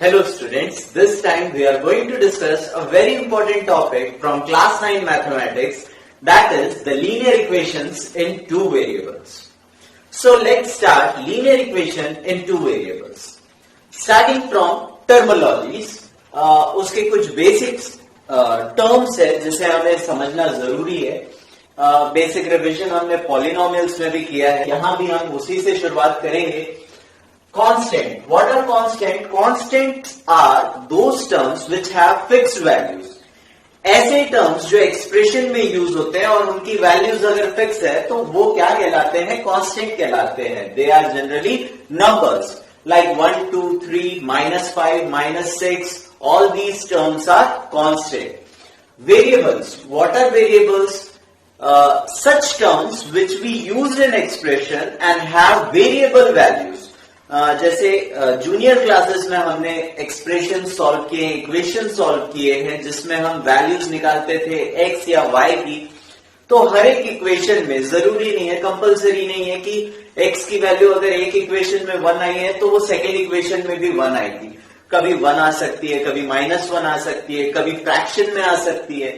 Hello students, this time we are going to discuss a very important topic from class 9 mathematics, that is the linear equations in two variables. So let's start linear equation in two variables. Starting from terminologies, उसके कुछ basics terms है जिसे हमें समझना जरूरी है. Basic revision हमने polynomials में भी किया है, यहाँ भी हम उसी से शुरुआत करेंगे. Constant. What are constant? Constants are those terms which have fixed values. ऐसे terms जो एक्सप्रेशन में यूज होते हैं और उनकी वैल्यूज अगर फिक्स है तो वो क्या कहलाते हैं? कांस्टेंट कहलाते हैं. They are generally numbers like 1, 2, 3, -5, -6. All these terms are constant. Variables. What are variables? Such terms which we use in expression and have variable values. जैसे जूनियर क्लासेस में हमने एक्सप्रेशन सॉल्व किए, इक्वेशन सॉल्व किए हैं जिसमें हम values निकालते थे एक्स या वाई की. तो हर एक इक्वेशन में जरूरी नहीं है, कंपलसरी नहीं है कि एक्स की वैल्यू अगर एक इक्वेशन में 1 आई है तो वो सेकेंड इक्वेशन में भी 1 आएगी. कभी 1 आ सकती है, कभी -1 आ सकती है, कभी फ्रैक्शन में आ सकती है.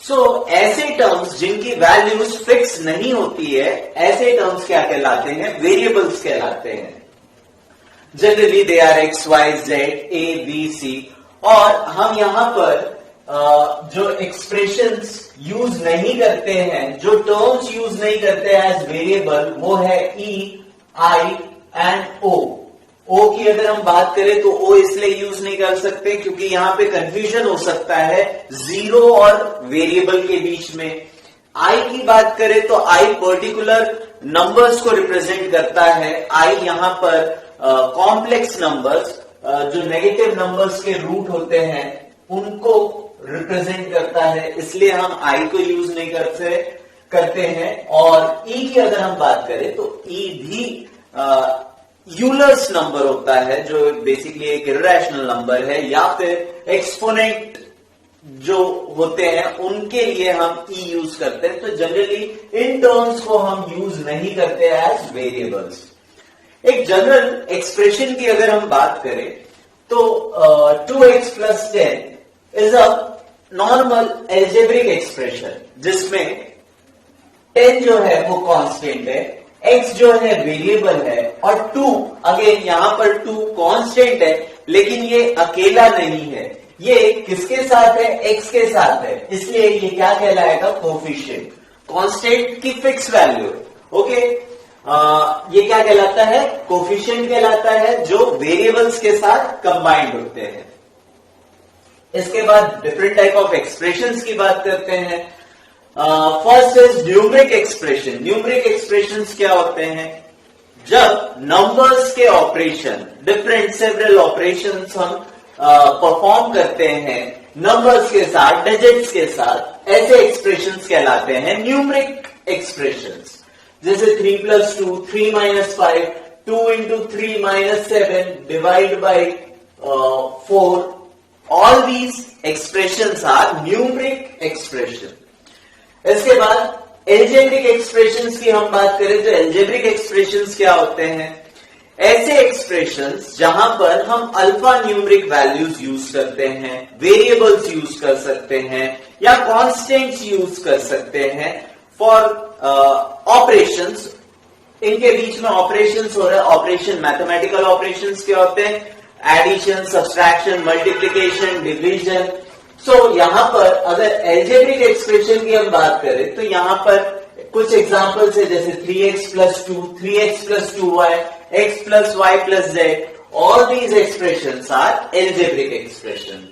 सो ऐसे टर्म्स जिनकी वैल्यूज फिक्स नहीं होती है, ऐसे टर्म्स क्या कहलाते हैं? वेरिएबल्स कहलाते हैं. Generally they are x, y, z, a, b, c. और हम यहां पर जो एक्सप्रेशंस यूज नहीं करते हैं, जो टर्म्स यूज नहीं करते हैं एज वेरिएबल, वो है ई, आई एंड ओ. ओ की अगर हम बात करें तो ओ इसलिए यूज नहीं कर सकते क्योंकि यहां पे कंफ्यूजन हो सकता है जीरो और वेरिएबल के बीच में. आई की बात करें तो आई पर्टिकुलर नंबर्स को रिप्रेजेंट करता है. आई यहां पर कॉम्प्लेक्स नंबर्स, जो नेगेटिव नंबर्स के रूट होते हैं उनको रिप्रेजेंट करता है, इसलिए हम आई को यूज नहीं करते हैं. और ई की अगर हम बात करें तो ई भी यूलर्स नंबर होता है जो बेसिकली एक इर्रेशनल नंबर है, या फिर एक्सपोनेंट जो होते हैं उनके लिए हम ई यूज करते हैं. तो जनरली इन टर्म्स को हम यूज नहीं करते एज वेरिएबल्स. एक जनरल एक्सप्रेशन की अगर हम बात करें तो 2x + 10 is a normal algebraic expression जिसमें 10 जो है वो कांस्टेंट है, x जो है वेरिएबल है, और 2 अगेन यहां पर 2 कांस्टेंट है, लेकिन ये अकेला नहीं है, ये किसके साथ है? x के साथ है, इसलिए ये क्या कहलाएगा? कोफिशिएंट. कांस्टेंट की फिक्स वैल्यू. ओके, ये क्या कहलाता है? कोफिशिएंट कहलाता है, जो वेरिएबल्स के साथ कंबाइंड होते हैं. इसके बाद डिफरेंट टाइप ऑफ एक्सप्रेशंस की बात करते हैं. First is numeric expression. Numeric expressions क्या होते हैं? जब नंबर्स के ऑपरेशन, डिफरेंट सेवरल ऑपरेशंस हम परफॉर्म करते हैं नंबर्स के साथ, डिजिट्स के साथ, ऐसे एक्सप्रेशंस कहलाते हैं न्यूमरिक एक्सप्रेशंस. जैसे 3 + 2, 3 - 5, 2 × 3 - 7 divide by 4. All these expressions are numeric expression. इसके बाद एल्जेब्रिक एक्सप्रेशंस की हम बात करें तो एल्जेब्रिक एक्सप्रेशंस क्या होते हैं? ऐसे एक्सप्रेशंस जहां पर हम अल्फा न्यूमरिक वैल्यूज यूज करते हैं, वेरिएबल्स यूज कर सकते हैं, या कांस्टेंट्स यूज कर सकते हैं फॉर ऑपरेशंस. इनके बीच में ऑपरेशंस हो रहे हैं. ऑपरेशन मैथमेटिकल ऑपरेशंस क्या होते हैं? Addition, subtraction, multiplication, division. So यहां पर अगर एल्जेब्रिक एक्सप्रेशन की हम बात करें तो यहां पर कुछ एग्जांपल्स है, जैसे 3x + 2, 3x + 2y, x + y + z. All these expressions are algebraic expression.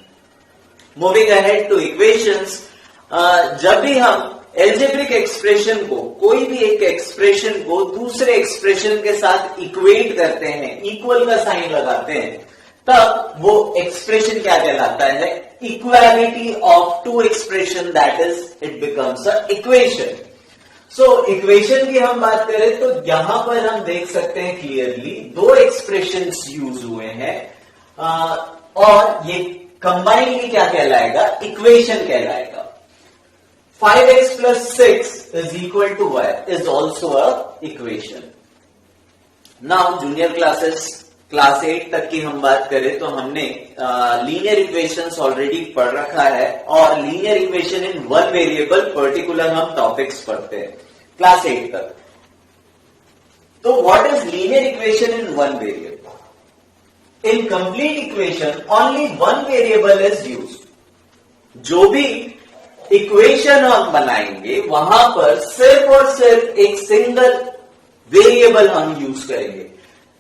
Moving ahead to equations. जब भी हम एल्जेब्रिक एक्सप्रेशन को, कोई भी एक एक्सप्रेशन को दूसरे एक्सप्रेशन के साथ इक्वेट करते हैं, इक्वल का साइन लगाते हैं, तब वो एक्सप्रेशन क्या कहलाता है? Equality of two expression, that is it becomes a equation. So equation की हम बात करें तो यहां पर हम देख सकते हैं क्लियरली दो एक्सप्रेशंस यूज हुए हैं, और ये कंबाइनली क्या कहलाएगा? इक्वेशन कहलाएगा. 5x + 6 = y is also a equation. Now junior classes class 8 तक की हम बात करें तो हमने लीनियर इक्वेशंस ऑलरेडी पढ़ रखा है, और linear equation in one variable particular हम टॉपिक्स पढ़ते हैं क्लास 8 तक। तो what is linear equation in one variable? In complete equation only one variable is used. जो भी इक्वेशन हम बनाएंगे वहां पर सिर्फ और सिर्फ एक सिंगल वेरिएबल हम यूज करेंगे।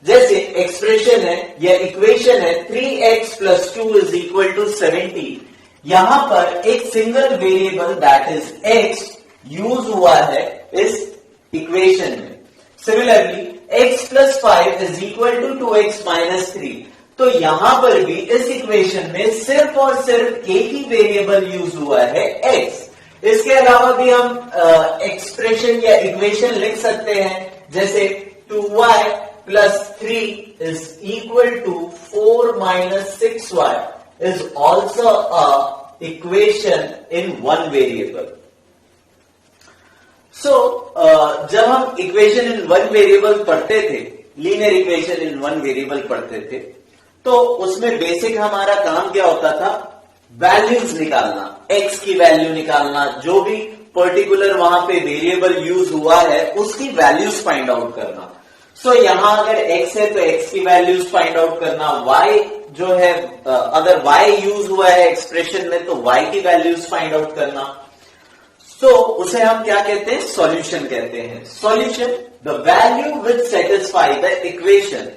जैसे एक्सप्रेशन है या इक्वेशन है 3x + 2 = 70, यहां पर एक single variable that is x use हुआ है इस इक्वेशन में। सिमिलरली x + 5 = 2x - 3, तो यहां पर भी इस इक्वेशन में सिर्फ और सिर्फ एक ही वेरिएबल यूज हुआ है x। इसके अलावा भी हम एक्सप्रेशन या इक्वेशन लिख सकते हैं, जैसे 2y + 3 = 4 - 6y is also a equation in one variable. So जब हम इक्वेशन इन वन वेरिएबल पढ़ते थे, linear equation in one variable पढ़ते थे, तो उसमें बेसिक हमारा काम क्या होता था? वैल्यूज निकालना, x की वैल्यू निकालना, जो भी पर्टिकुलर वहां पे वेरिएबल यूज हुआ है उसकी वैल्यूज फाइंड आउट करना। सो यहां अगर x है तो x की वैल्यूज फाइंड आउट करना, y जो है अगर y यूज हुआ है एक्सप्रेशन में तो y की वैल्यूज फाइंड आउट करना। सो उसे हम क्या कहते हैं? सॉल्यूशन कहते हैं। Solution the value which satisfy the equation.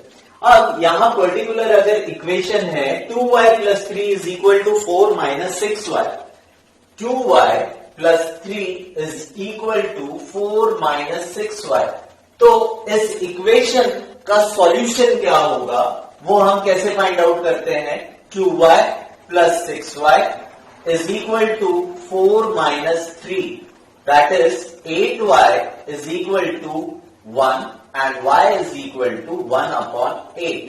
अब यहां पर्टिकुलर अगर इक्वेशन है 2y + 3 = 4 - 6y, 2y + 3 = 4 - 6y, तो इस इक्वेशन का सॉल्यूशन क्या होगा वो हम कैसे फाइंड आउट करते हैं? 2y + 6y = 4 - 3, that is 8y = 1 and y = 1/8.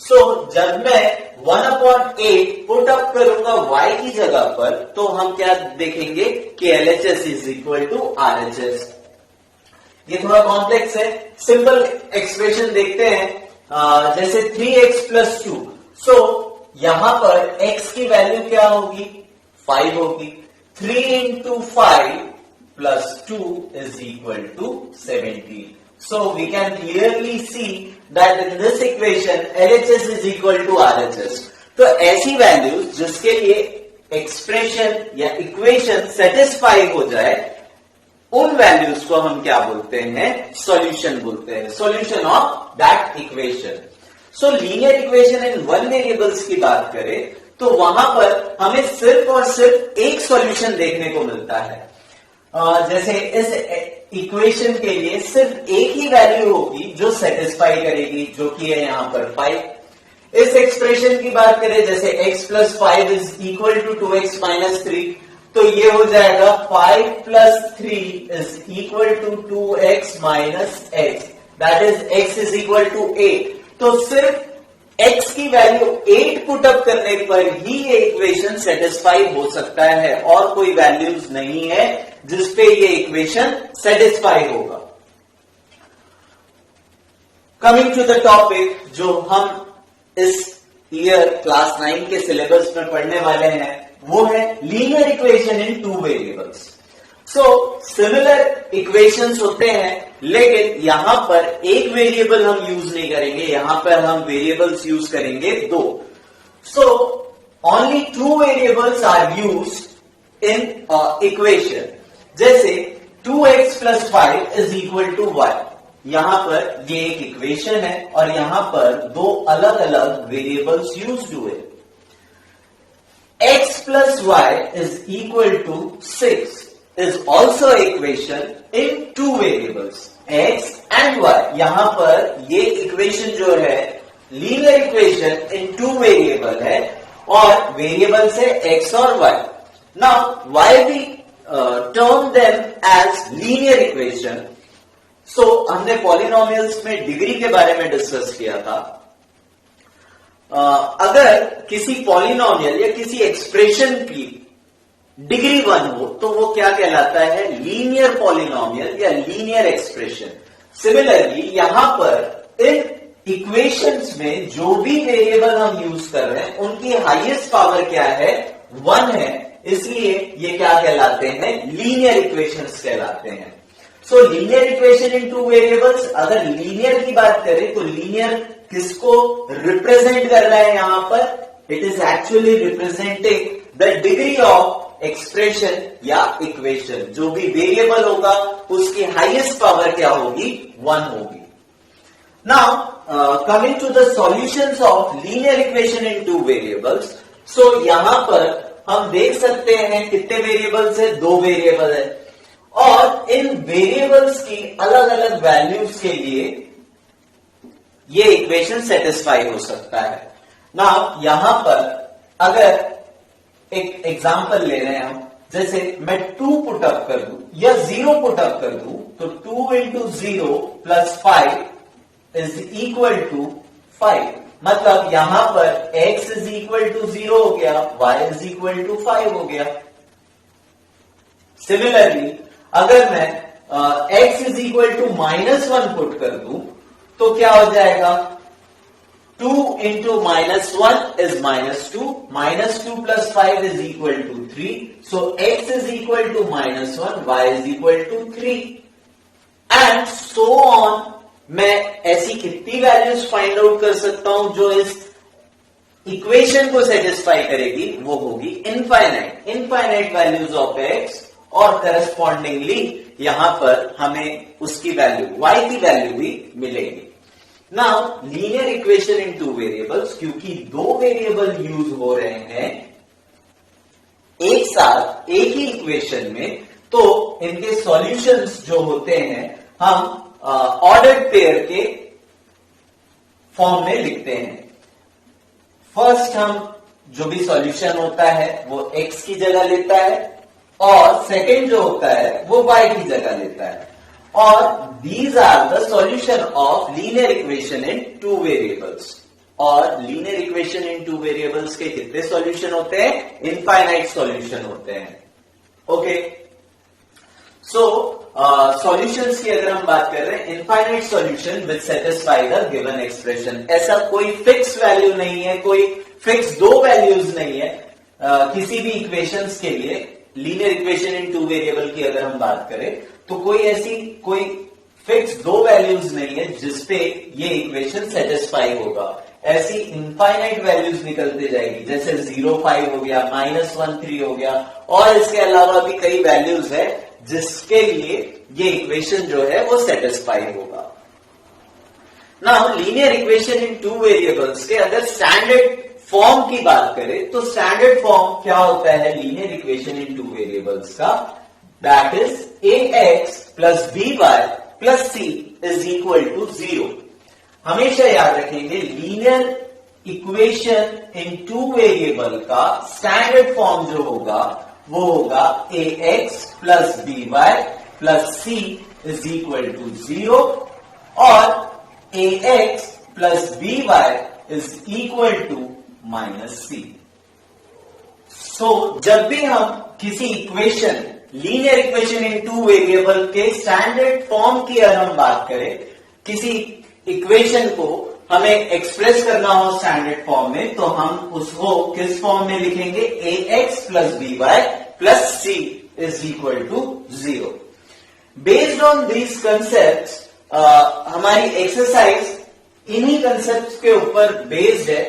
So जब मैं 1/8 पुट अप करूंगा y की जगह पर, तो हम क्या देखेंगे कि LHS = RHS। ये थोड़ा कॉम्प्लेक्स है, सिंपल एक्सप्रेशन देखते हैं। जैसे 3x + 2, सो यहां पर x की वैल्यू क्या होगी? 5 होगी। 3 × 5 + 2 = 17. So we can clearly see that in this equation LHS = RHS. तो ऐसी वैल्यूज जिसके लिए एक्सप्रेशन या इक्वेशन सेटिस्फाई हो जाए, उन वैल्यूज को हम क्या बोलते हैं? सॉल्यूशन बोलते हैं। Solution of that equation. So linear equation in one variables की बात करें तो वहां पर हमें सिर्फ और सिर्फ एक सॉल्यूशन देखने को मिलता है। जैसे इस इक्वेशन के लिए सिर्फ एक ही वैल्यू होगी जो सेटिस्फाई करेगी, जो कि है यहां पर 5। इस एक्सप्रेशन की बात करें, जैसे x + 5 = 2x - 3, तो ये हो जाएगा 5 + 3 = 2x - x, that is x = 8। तो सिर्फ x की वैल्यू 8 पुट अप करने पर ही ये इक्वेशन सेटिस्फाई हो सकता है, और कोई वैल्यूज नहीं है जिसपे ये इक्वेशन सेटिस्फाई होगा। कमिंग टू द टॉपिक जो हम इस ईयर क्लास 9 के सिलेबस में पढ़ने वाले हैं, वो है linear equation in two variables. So similar equations होते हैं, लेकिन यहां पर एक वेरिएबल हम यूज नहीं करेंगे, यहां पर हम वेरिएबल्स यूज करेंगे 2। So only 2 variables are used in equation. जैसे 2x + 5 = y, यहां पर ये एक इक्वेशन है और यहां पर 2 अलग अलग वेरिएबल्स यूज हुए। x + y = 6 is also equation in 2 variables, x and y। यहां पर ये इक्वेशन जो है लीनियर इक्वेशन इन 2 वेरिएबल है, और वेरिएबल्स है x और y। Now why we term them as linear equation? सो हमने पॉलिनोमियल्स में डिग्री के बारे में डिस्कस किया था। अगर किसी पॉलिनोमियल या किसी एक्सप्रेशन की डिग्री 1 हो तो वो क्या कहलाता है? लीनियर पॉलिनोमियल या लीनियर एक्सप्रेशन। सिमिलरली यहां पर इन इक्वेशंस में जो भी वेरिएबल हम यूज कर रहे हैं उनकी हाईएस्ट पावर क्या है, 1 है, इसलिए ये क्या कहलाते हैं, लीनियर इक्वेशंस कहलाते हैं। सो linear equation in two variables, अगर लीनियर की बात करें तो लीनियर किसको रिप्रेजेंट कर रहा है यहां पर, it is actually representing the degree of expression या इक्वेशन। जो भी वेरिएबल होगा उसकी हाईएस्ट पावर क्या होगी, 1 होगी। Now coming to the solutions of linear equation in two variables. So यहां पर हम देख सकते हैं कितने वेरिएबल्स है, 2 वेरिएबल है, और इन वेरिएबल्स की अलग अलग वैल्यूज के लिए ये इक्वेशन सेटिस्फाई हो सकता है। नाउ यहां पर अगर एक एग्जांपल ले रहे हैं हम, जैसे मैं 2 पुटअप कर दूं या 0 पुटअप कर दूं, तो 2 into 0 plus 5 is equal to 5। मतलब यहां पर x इज इक्वल टू 0 हो गया, y इज इक्वल टू 5 हो गया। सिमिलरली अगर मैं x is equal to -1 put कर दूं तो क्या हो जाएगा, 2 into -1 is -2, -2 plus 5 is equal to 3, so x is equal to -1, y is equal to 3 and so on. मैं ऐसी कितनी वैल्यूज फाइंड आउट कर सकता हूं जो इस इक्वेशन को सेटिस्फाई करेगी, वो होगी इनफाइनाइट वैल्यूज ऑफ x, और करस्पॉन्डिंगली यहां पर हमें उसकी वैल्यू y की वैल्यू भी मिलेगी। Now linear equation in two variables, क्योंकि 2 वेरिएबल यूज हो रहे हैं एक साथ एक ही इक्वेशन में, तो इनके सॉल्यूशंस जो होते हैं हम ऑर्डर्ड पेयर के फॉर्म में लिखते हैं। फर्स्ट हम जो भी सॉल्यूशन होता है वो x की जगह लेता है, और सेकंड जो होता है वो y की जगह लेता है, और these are the solution of linear equation in two variables. और linear equation in two variables के कितने सॉल्यूशन होते हैं, इनफाइनाइट सॉल्यूशन होते हैं। ओके, सो सॉल्यूशंस की अगर हम बात कर रहे हैं, infinite solution which satisfy the given expression. ऐसा कोई फिक्स वैल्यू नहीं है, कोई फिक्स 2 वैल्यूज नहीं है किसी भी इक्वेशंस के लिए। Linear equation in two variable की अगर हम बात करें तो कोई फिक्स 2 वैल्यूज नहीं है जिसपे ये इक्वेशन सेटिस्फाई होगा। ऐसी इनफाइनाइट वैल्यूज निकलते जाएगी, जैसे 0, 5 हो गया, -1, 3 हो गया, और इसके अलावा भी कई वैल्यूज है जिसके लिए ये इक्वेशन जो है वो सेटिस्फाई होगा। Now linear equation in two variables के अगर स्टैंडर्ड फॉर्म की बात करें तो स्टैंडर्ड फॉर्म क्या होता है linear equation in two variables का, that is ax plus by plus c is equal to 0। हमेशा याद रखेंगे linear equation in two variable का स्टैंडर्ड फॉर्म जो होगा वो होगा ax plus by plus c is equal to 0, और ax plus by is equal to -c। So जब भी हम किसी equation, linear equation in two variable के स्टैंडर्ड फॉर्म की अगर हम बात करें, किसी इक्वेशन को हमें एक्सप्रेस करना हो स्टैंडर्ड फॉर्म में, तो हम उसको किस फॉर्म में लिखेंगे, ax plus by plus c is equal to 0। Based on these concept हमारी एक्सरसाइज इन्हीं कंसेप्ट के ऊपर बेस्ड है,